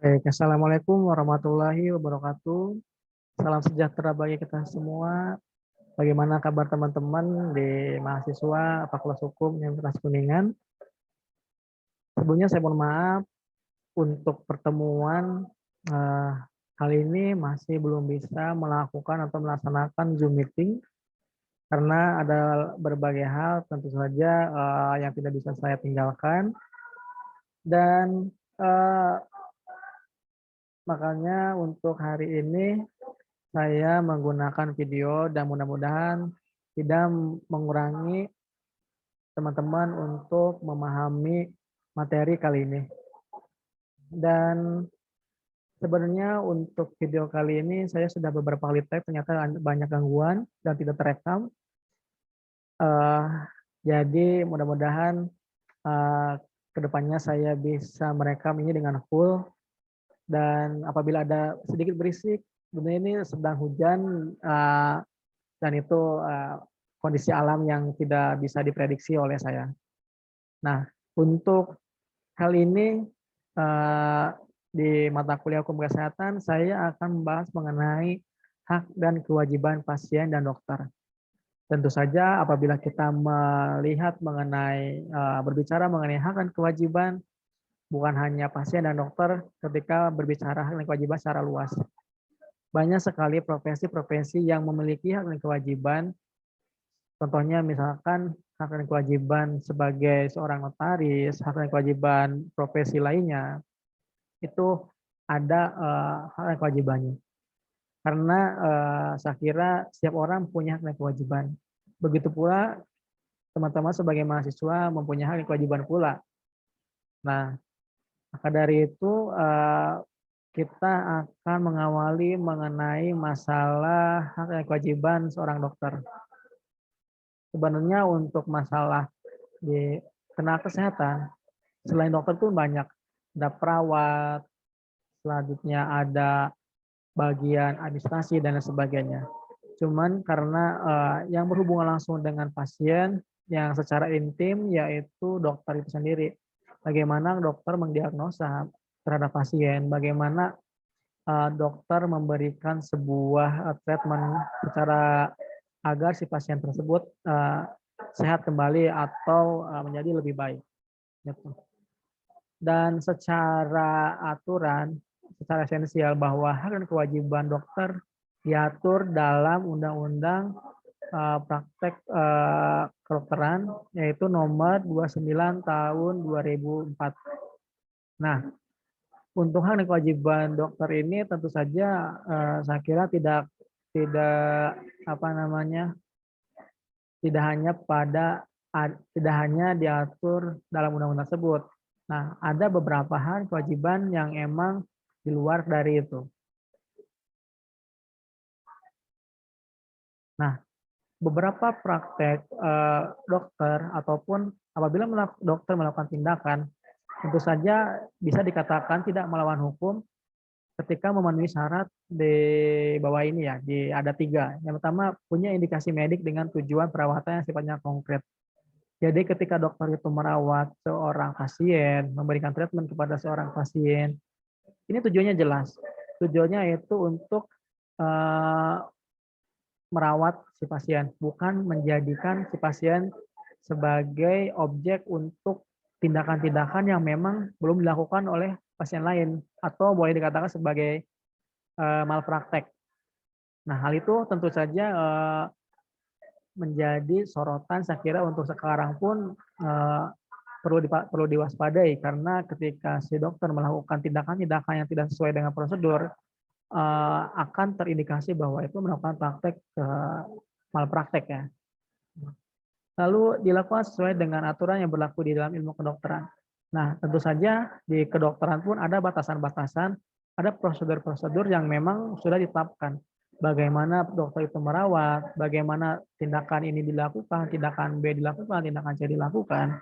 Baik, Assalamualaikum warahmatullahi wabarakatuh. Salam sejahtera bagi kita semua. Bagaimana kabar teman-teman di mahasiswa Fakultas Hukum Universitas Kuningan? Sebelumnya saya mohon maaf untuk pertemuan eh, kali ini masih belum bisa melakukan atau melaksanakan Zoom meeting karena ada berbagai hal tentu saja yang tidak bisa saya tinggalkan dan eh, makanya untuk hari ini saya menggunakan video dan mudah-mudahan tidak mengurangi teman-teman untuk memahami materi kali ini. Dan sebenarnya untuk video kali ini saya sudah beberapa kali tag, ternyata banyak gangguan dan tidak terekam. Eh, jadi mudah-mudahan eh, kedepannya saya bisa merekam ini dengan full dan apabila ada sedikit berisik, sebenarnya ini sedang hujan dan itu kondisi alam yang tidak bisa diprediksi oleh saya. Nah, untuk hal ini di mata kuliah hukum kesehatan saya akan membahas mengenai hak dan kewajiban pasien dan dokter. Tentu saja apabila kita melihat mengenai berbicara mengenai hak dan kewajiban bukan hanya pasien dan dokter ketika berbicara hak dan kewajiban secara luas. Banyak sekali profesi-profesi yang memiliki hak dan kewajiban. Contohnya misalkan hak dan kewajiban sebagai seorang notaris, hak dan kewajiban profesi lainnya, itu ada hak dan kewajibannya. Karena saya kira setiap orang punya hak dan kewajiban. Begitu pula teman-teman sebagai mahasiswa mempunyai hak dan kewajiban pula. Nah, maka dari itu kita akan mengawali mengenai masalah hak dan kewajiban seorang dokter. Sebenarnya untuk masalah di tenaga kesehatan, selain dokter pun banyak. Ada perawat, selanjutnya ada bagian administrasi dan lain sebagainya. Cuman karena yang berhubungan langsung dengan pasien yang secara intim yaitu dokter itu sendiri. Bagaimana dokter mendiagnosa terhadap pasien, bagaimana dokter memberikan sebuah treatment secara agar si pasien tersebut sehat kembali atau menjadi lebih baik. Gitu. Dan secara aturan, secara esensial bahwa hak dan kewajiban dokter diatur dalam Undang-Undang Praktek Kedokteran yaitu nomor 29 tahun 2004. Nah, untuk hak dan kewajiban dokter ini tentu saja saya kira tidak tidak apa namanya tidak hanya tidak hanya diatur dalam undang-undang tersebut. Nah, ada beberapa hal kewajiban yang emang di luar dari itu. Nah, beberapa praktek dokter ataupun apabila dokter melakukan tindakan, tentu saja bisa dikatakan tidak melawan hukum ketika memenuhi syarat di bawah ini ya, ada 3. Yang pertama, punya indikasi medik dengan tujuan perawatan yang sifatnya konkret. Jadi ketika dokter itu merawat seorang pasien, memberikan treatment kepada seorang pasien, ini tujuannya jelas. Tujuannya itu untuk merawat si pasien, bukan menjadikan si pasien sebagai objek untuk tindakan-tindakan yang memang belum dilakukan oleh pasien lain atau boleh dikatakan sebagai malpraktek. Nah, hal itu tentu saja menjadi sorotan saya kira untuk sekarang pun perlu diwaspadai karena ketika si dokter melakukan tindakan-tindakan yang tidak sesuai dengan prosedur akan terindikasi bahwa itu melakukan praktek malpraktek ya. Lalu dilakukan sesuai dengan aturan yang berlaku di dalam ilmu kedokteran. Nah, tentu saja di kedokteran pun ada batasan-batasan, ada prosedur-prosedur yang memang sudah ditetapkan. Bagaimana dokter itu merawat, bagaimana tindakan ini dilakukan, tindakan B dilakukan, tindakan C dilakukan,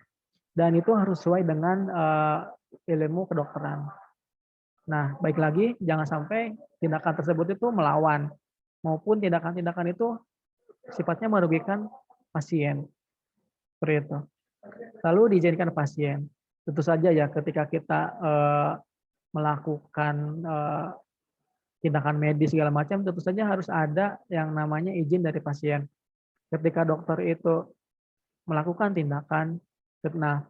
dan itu harus sesuai dengan ilmu kedokteran. Nah, baik lagi, jangan sampai tindakan tersebut itu melawan, maupun tindakan-tindakan itu sifatnya merugikan pasien. Seperti itu. Lalu diizinkan pasien. Tentu saja ya ketika kita melakukan tindakan medis segala macam, tentu saja harus ada yang namanya izin dari pasien. Ketika dokter itu melakukan tindakan, nah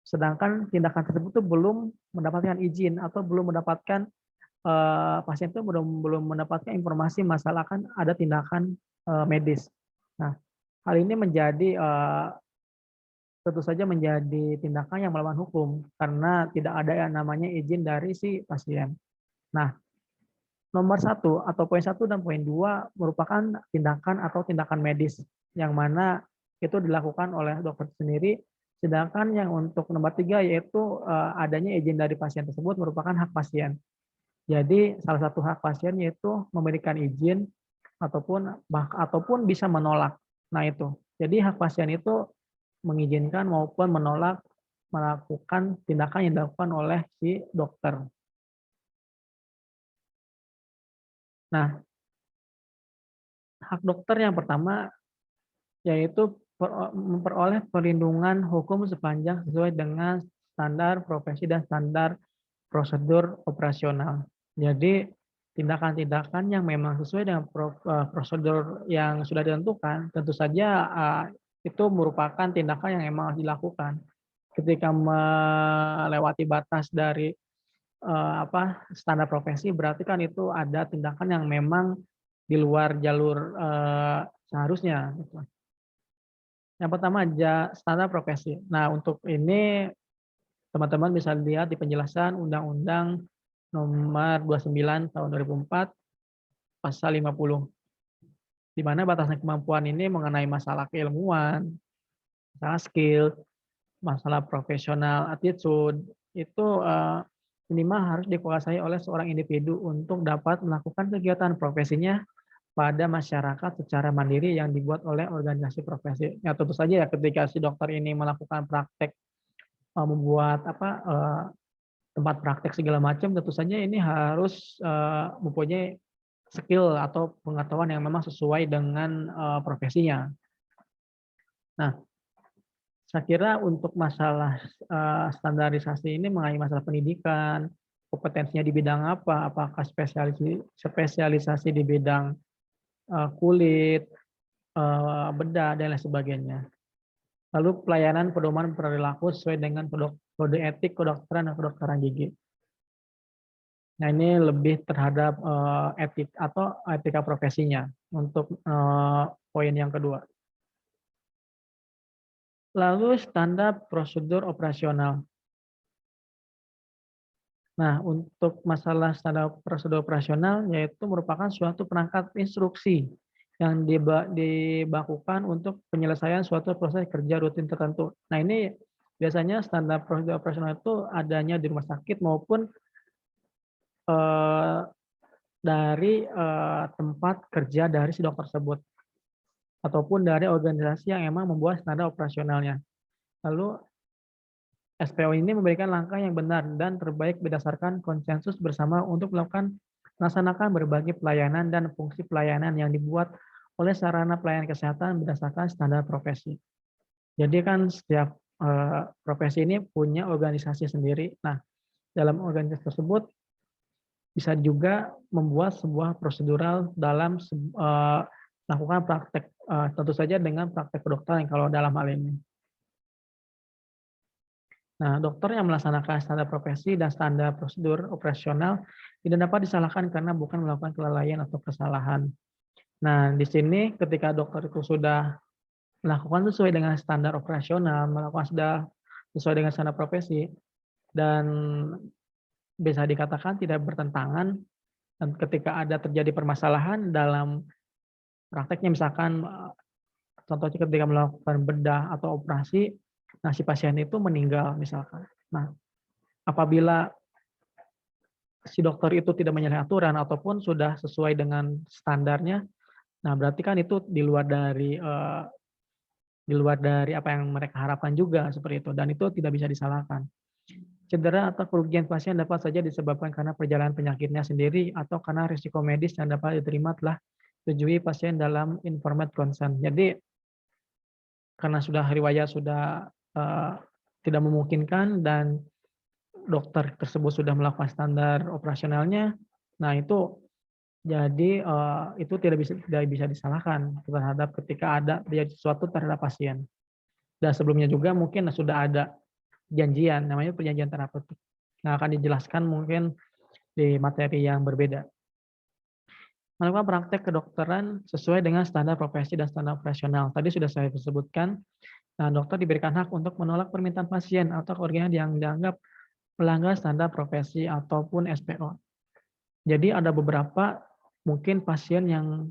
sedangkan tindakan tersebut itu belum mendapatkan izin atau belum mendapatkan pasien itu belum mendapatkan informasi masalah kan ada tindakan medis. Nah, hal ini menjadi tentu saja menjadi tindakan yang melawan hukum karena tidak ada yang namanya izin dari si pasien. Nah, nomor 1 atau poin 1 dan poin 2 merupakan tindakan atau tindakan medis yang mana itu dilakukan oleh dokter sendiri. Sedangkan yang untuk nomor 3 yaitu adanya izin dari pasien tersebut merupakan hak pasien. Jadi salah satu hak pasien yaitu memberikan izin ataupun bisa menolak. Nah itu. Jadi hak pasien itu mengizinkan maupun menolak melakukan tindakan yang dilakukan oleh si dokter. Nah, hak dokter yang pertama yaitu memperoleh perlindungan hukum sepanjang sesuai dengan standar profesi dan standar prosedur operasional. Jadi tindakan-tindakan yang memang sesuai dengan prosedur yang sudah ditentukan, tentu saja itu merupakan tindakan yang memang harus dilakukan. Ketika melewati batas dari standar profesi, berarti kan itu ada tindakan yang memang di luar jalur seharusnya. Gitu. Yang pertama standar profesi. Nah untuk ini teman-teman bisa lihat di penjelasan Undang-Undang Nomor 29 Tahun 2004 Pasal 50. Di mana batasan kemampuan ini mengenai masalah keilmuan, masalah skill, masalah profesional attitude, itu minimal harus dikuasai oleh seorang individu untuk dapat melakukan kegiatan profesinya pada masyarakat secara mandiri yang dibuat oleh organisasi profesi. Ya tentu saja ya ketika si dokter ini melakukan praktek membuat tempat praktek segala macam, tentu saja ini harus mempunyai skill atau pengetahuan yang memang sesuai dengan profesinya. Nah, saya kira untuk masalah standarisasi ini mengenai masalah pendidikan, kompetensinya di bidang apa, apakah spesialisasi di bidang kulit, bedah, dan lain sebagainya. Lalu pelayanan pedoman perilaku sesuai dengan kode etik kedokteran dan kedokteran gigi. Nah ini lebih terhadap etik atau etika profesinya untuk poin yang kedua. Lalu standar prosedur operasional. Nah untuk masalah standar prosedur operasional yaitu merupakan suatu perangkat instruksi yang dibakukan untuk penyelesaian suatu proses kerja rutin tertentu. Nah ini biasanya standar prosedur operasional itu adanya di rumah sakit maupun dari tempat kerja dari si dokter tersebut ataupun dari organisasi yang emang membuat standar operasionalnya. Lalu SPO ini memberikan langkah yang benar dan terbaik berdasarkan konsensus bersama untuk melaksanakan berbagai pelayanan dan fungsi pelayanan yang dibuat oleh sarana pelayanan kesehatan berdasarkan standar profesi. Jadi kan setiap profesi ini punya organisasi sendiri. Nah, dalam organisasi tersebut bisa juga membuat sebuah prosedural dalam melakukan praktek, tentu saja dengan praktek kedokteran kalau dalam hal ini. Nah, dokter yang melaksanakan standar profesi dan standar prosedur operasional tidak dapat disalahkan karena bukan melakukan kelalaian atau kesalahan. Nah, di sini ketika dokter itu sudah melakukan sesuai dengan standar operasional, melakukan sudah sesuai dengan standar profesi, dan bisa dikatakan tidak bertentangan, dan ketika ada terjadi permasalahan dalam prakteknya, misalkan contohnya ketika melakukan bedah atau operasi, nah si pasien itu meninggal misalkan. Nah, apabila si dokter itu tidak menyalahi aturan ataupun sudah sesuai dengan standarnya, nah berarti kan itu di luar dari apa yang mereka harapkan juga seperti itu, dan itu tidak bisa disalahkan. Cedera atau kerugian pasien dapat saja disebabkan karena perjalanan penyakitnya sendiri atau karena risiko medis yang dapat diterima telah disetujui pasien dalam informed consent. Jadi karena sudah riwayat sudah tidak memungkinkan dan dokter tersebut sudah melakukan standar operasionalnya, nah itu jadi itu tidak bisa disalahkan terhadap ketika ada terjadi sesuatu terhadap pasien. Dan sebelumnya juga mungkin sudah ada janjian, namanya perjanjian terapeutik. Nah, akan dijelaskan mungkin di materi yang berbeda. Melakukan praktek kedokteran sesuai dengan standar profesi dan standar operasional. Tadi sudah saya sebutkan, nah, dokter diberikan hak untuk menolak permintaan pasien atau keluarganya yang dianggap melanggar standar profesi ataupun SPO. Jadi ada beberapa mungkin pasien yang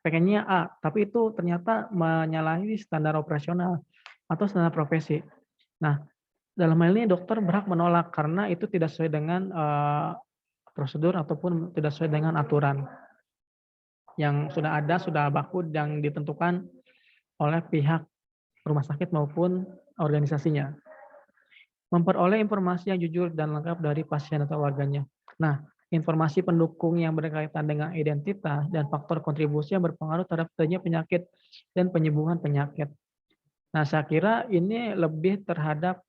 pengennya A, tapi itu ternyata menyalahi standar operasional atau standar profesi. Nah, dalam hal ini dokter berhak menolak karena itu tidak sesuai dengan prosedur ataupun tidak sesuai dengan aturan yang sudah ada, sudah baku yang ditentukan oleh pihak rumah sakit maupun organisasinya. Memperoleh informasi yang jujur dan lengkap dari pasien atau warganya. Nah, informasi pendukung yang berkaitan dengan identitas dan faktor kontribusi yang berpengaruh terhadap terjadinya penyakit dan penyembuhan penyakit. Nah, saya kira ini lebih terhadap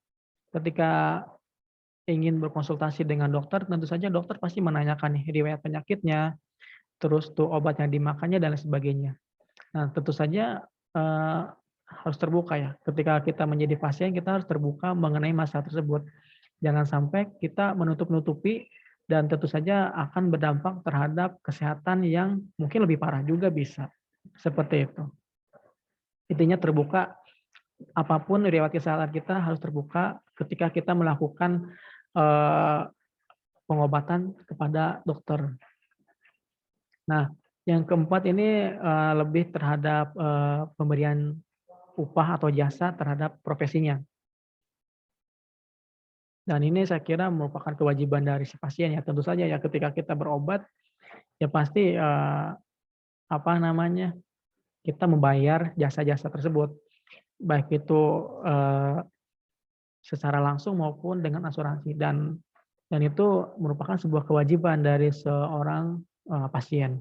ketika ingin berkonsultasi dengan dokter, tentu saja dokter pasti menanyakan nih riwayat penyakitnya, terus tuh obat yang dimakannya dan lain sebagainya. Nah, tentu saja harus terbuka ya. Ketika kita menjadi pasien, kita harus terbuka mengenai masalah tersebut. Jangan sampai kita menutup-nutupi dan tentu saja akan berdampak terhadap kesehatan yang mungkin lebih parah juga bisa. Seperti itu. Intinya terbuka, apapun riwayat kesehatan kita harus terbuka ketika kita melakukan pengobatan kepada dokter. Nah, yang keempat ini lebih terhadap pemberian upah atau jasa terhadap profesinya. Dan ini saya kira merupakan kewajiban dari si pasien ya. Tentu saja ya ketika kita berobat ya pasti kita membayar jasa-jasa tersebut, baik itu secara langsung maupun dengan asuransi dan itu merupakan sebuah kewajiban dari seorang pasien.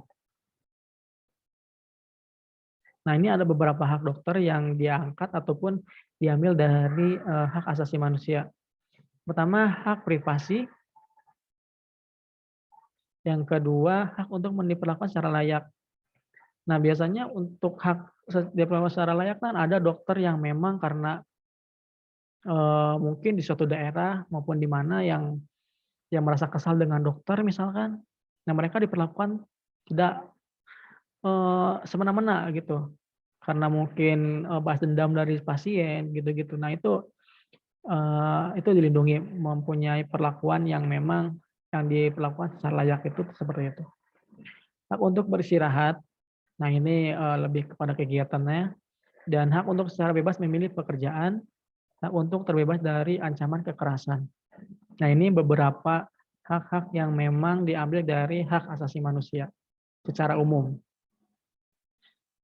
Nah, ini ada beberapa hak dokter yang diangkat ataupun diambil dari hak asasi manusia. Pertama, hak privasi. Yang kedua, hak untuk diperlakukan secara layak. Nah, biasanya untuk hak diperlakukan secara layak kan ada dokter yang memang karena mungkin di suatu daerah maupun di mana yang merasa kesal dengan dokter misalkan, nah mereka diperlakukan tidak semena-mena gitu. Karena mungkin balas dendam dari pasien gitu-gitu. Nah, itu dilindungi, mempunyai perlakuan yang memang yang diperlakukan secara layak itu seperti itu. Hak untuk beristirahat, nah ini lebih kepada kegiatannya, dan hak untuk secara bebas memilih pekerjaan, hak untuk terbebas dari ancaman kekerasan. Nah, ini beberapa hak-hak yang memang diambil dari hak asasi manusia secara umum.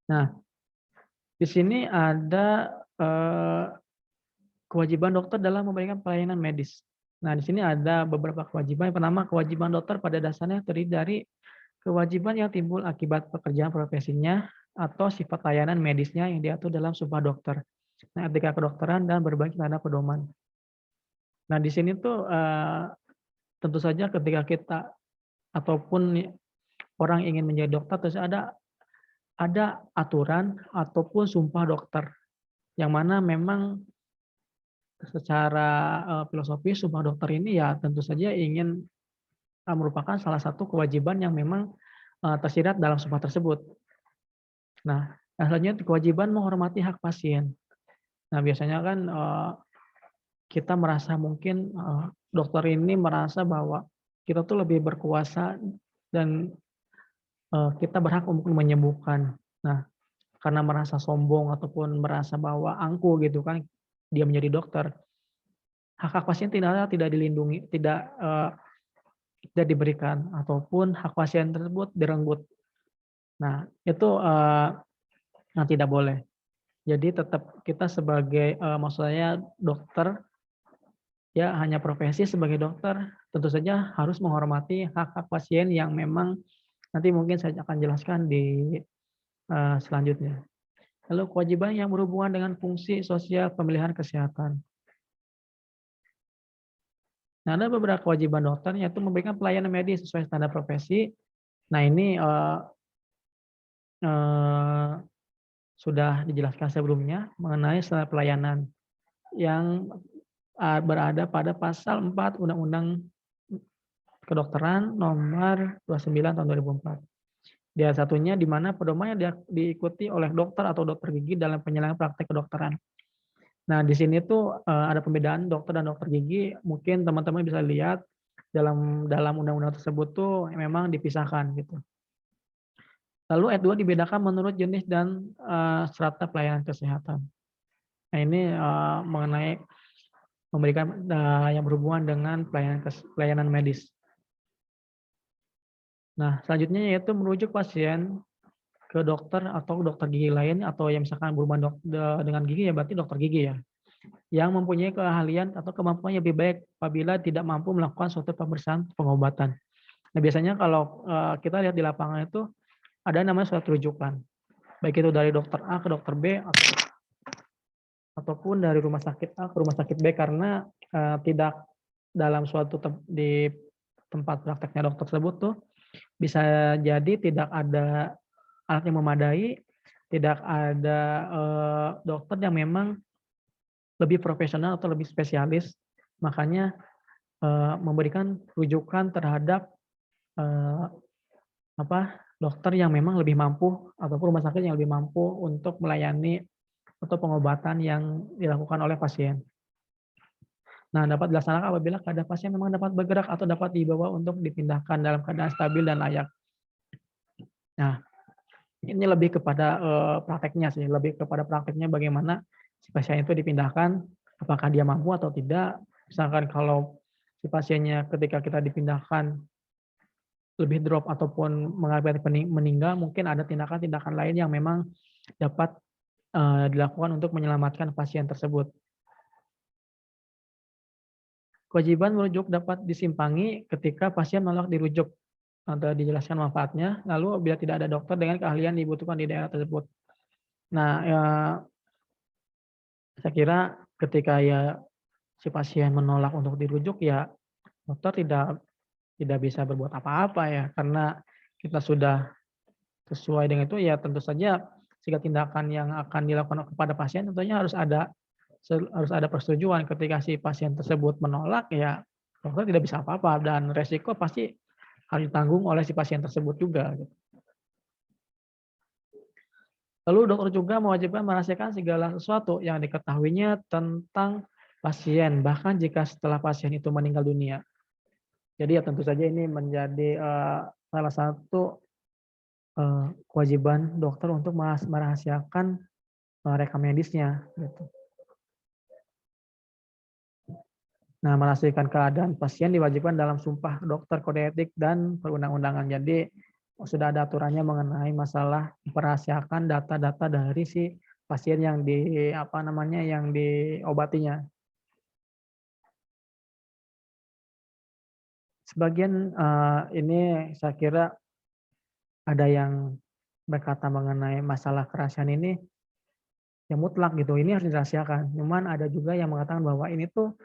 Nah, di sini ada kewajiban dokter dalam memberikan pelayanan medis. Nah, di sini ada beberapa kewajiban. Yang pertama, kewajiban dokter pada dasarnya terdiri dari kewajiban yang timbul akibat pekerjaan profesinya atau sifat layanan medisnya yang diatur dalam Sumpah Dokter. Nah, etika kedokteran dan berbagai tanda pedoman. Nah, di sini tuh tentu saja ketika kita ataupun orang ingin menjadi dokter, terus ada aturan ataupun sumpah dokter yang mana memang secara filosofis sumpah dokter ini ya tentu saja ingin merupakan salah satu kewajiban yang memang tersirat dalam sumpah tersebut. Nah, selanjutnya kewajiban menghormati hak pasien. Nah, biasanya kan kita merasa mungkin dokter ini merasa bahwa kita tuh lebih berkuasa dan kita berhak untuk menyembuhkan. Nah, karena merasa sombong ataupun merasa bahwa angkuh gitu kan, dia menjadi dokter, hak-hak pasien tidak dilindungi, tidak diberikan ataupun hak pasien tersebut direnggut. Nah, itu yang tidak boleh. Jadi tetap kita sebagai maksudnya dokter ya hanya profesi sebagai dokter tentu saja harus menghormati hak-hak pasien yang memang nanti mungkin saya akan jelaskan di selanjutnya. Lalu kewajiban yang berhubungan dengan fungsi sosial pemilihan kesehatan. Nah, ada beberapa kewajiban dokter yaitu memberikan pelayanan medis sesuai standar profesi. Nah, ini eh, sudah dijelaskan sebelumnya mengenai standar pelayanan yang berada pada pasal 4 Undang-Undang Kedokteran nomor 29 tahun 2004. Dia satunya di mana pedoman yang diikuti oleh dokter atau dokter gigi dalam penyelenggaraan praktek kedokteran. Nah, di sini tuh ada pembedaan dokter dan dokter gigi. Mungkin teman-teman bisa lihat dalam undang-undang tersebut tuh memang dipisahkan gitu. Lalu ayat 2 dibedakan menurut jenis dan strata pelayanan kesehatan. Nah, ini mengenai memberikan yang berhubungan dengan pelayanan medis. Nah, selanjutnya yaitu merujuk pasien ke dokter atau dokter gigi lain atau yang misalkan berhubungan dengan gigi ya berarti dokter gigi ya. Yang mempunyai keahlian atau kemampuan yang lebih baik apabila tidak mampu melakukan suatu pemeriksaan pengobatan. Nah, biasanya kalau kita lihat di lapangan itu ada namanya surat rujukan. Baik itu dari dokter A ke dokter B ataupun dari rumah sakit A ke rumah sakit B karena tidak dalam suatu di tempat prakteknya dokter tersebut tuh bisa jadi tidak ada alat yang memadai, tidak ada dokter yang memang lebih profesional atau lebih spesialis, makanya memberikan rujukan terhadap dokter yang memang lebih mampu ataupun rumah sakit yang lebih mampu untuk melayani atau pengobatan yang dilakukan oleh pasien. Nah, dapat dilaksanakan apabila keadaan pasien memang dapat bergerak atau dapat dibawa untuk dipindahkan dalam keadaan stabil dan layak. Nah, ini lebih kepada prakteknya sih, lebih kepada prakteknya bagaimana si pasien itu dipindahkan, apakah dia mampu atau tidak. Misalkan kalau si pasiennya ketika kita dipindahkan lebih drop ataupun mengakibatkan meninggal, mungkin ada tindakan-tindakan lain yang memang dapat dilakukan untuk menyelamatkan pasien tersebut. Kewajiban merujuk dapat disimpangi ketika pasien menolak dirujuk atau dijelaskan manfaatnya, lalu bila tidak ada dokter dengan keahlian dibutuhkan di daerah tersebut. Nah, saya kira ketika ya si pasien menolak untuk dirujuk ya dokter tidak bisa berbuat apa-apa ya karena kita sudah sesuai dengan itu ya tentu saja segala tindakan yang akan dilakukan kepada pasien tentunya harus ada persetujuan. Ketika si pasien tersebut menolak ya dokter tidak bisa apa-apa dan resiko pasti harus ditanggung oleh si pasien tersebut juga. Lalu dokter juga mewajibkan merahasiakan segala sesuatu yang diketahuinya tentang pasien, bahkan jika setelah pasien itu meninggal dunia. Jadi ya tentu saja ini menjadi salah satu kewajiban dokter untuk merahasiakan rekam medisnya. Gitu. Nah, merahasiakan keadaan pasien diwajibkan dalam sumpah dokter, kode etik, dan perundang-undangan. Jadi sudah ada aturannya mengenai masalah merahasiakan data-data dari si pasien yang yang diobatinya. Sebagian ini saya kira ada yang berkata mengenai masalah kerahasiaan ini yang mutlak gitu, ini harus dirahasiakan. Cuman ada juga yang mengatakan bahwa ini tuh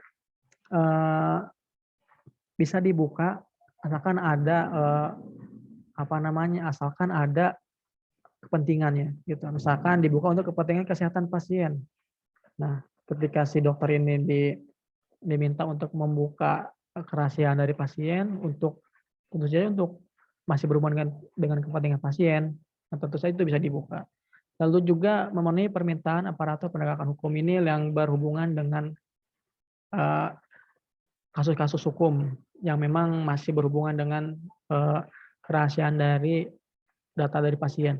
bisa dibuka asalkan ada asalkan ada kepentingannya gitu. Misalkan dibuka untuk kepentingan kesehatan pasien. Nah, ketika si dokter ini diminta untuk membuka kerahasiaan dari pasien untuk tentu saja untuk masih berhubungan dengan kepentingan pasien, nah tentu saja itu bisa dibuka. Lalu juga memenuhi permintaan aparatur penegakan hukum ini yang berhubungan dengan kasus-kasus hukum yang memang masih berhubungan dengan kerahasiaan dari data dari pasien.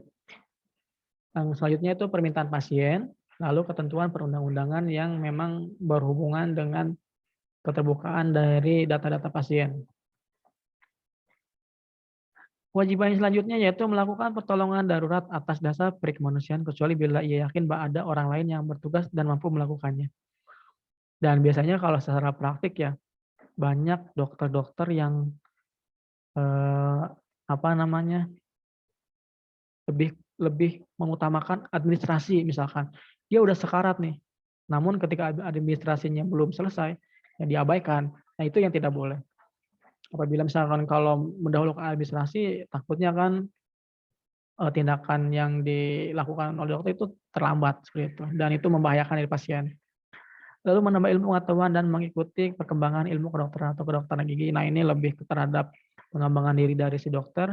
Yang selanjutnya itu permintaan pasien, lalu ketentuan perundang-undangan yang memang berhubungan dengan keterbukaan dari data-data pasien. Kewajiban selanjutnya yaitu melakukan pertolongan darurat atas dasar perikemanusiaan kecuali bila ia yakin bahwa ada orang lain yang bertugas dan mampu melakukannya. Dan biasanya kalau secara praktik ya banyak dokter-dokter yang lebih mengutamakan administrasi misalkan. Dia udah sekarat nih. Namun ketika administrasinya belum selesai, ya diabaikan. Nah, itu yang tidak boleh. Apabila misalkan kalau mendahulukan administrasi, takutnya kan, tindakan yang dilakukan oleh dokter itu terlambat, seperti itu, dan itu membahayakan diri pasien. Lalu menambah ilmu pengetahuan dan mengikuti perkembangan ilmu kedokteran atau kedokteran gigi. Nah, ini lebih terhadap pengembangan diri dari si dokter,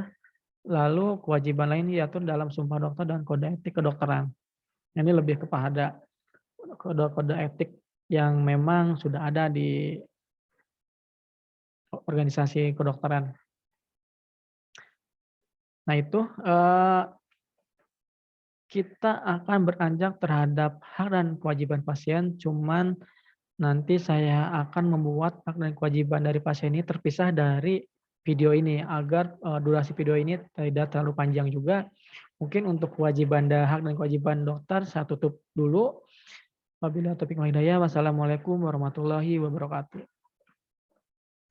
lalu kewajiban lain diatur dalam Sumpah Dokter dan Kode Etik Kedokteran. Ini lebih kepada kode-kode etik yang memang sudah ada di organisasi kedokteran. Nah, itu, kita akan beranjak terhadap hak dan kewajiban pasien, cuman nanti saya akan membuat hak dan kewajiban dari pasien ini terpisah dari video ini, agar, durasi video ini tidak terlalu panjang juga. Mungkin untuk kewajiban dan hak dan kewajiban dokter saya tutup dulu. Wabillahi taufiq wal hidayah. Wassalamualaikum warahmatullahi wabarakatuh.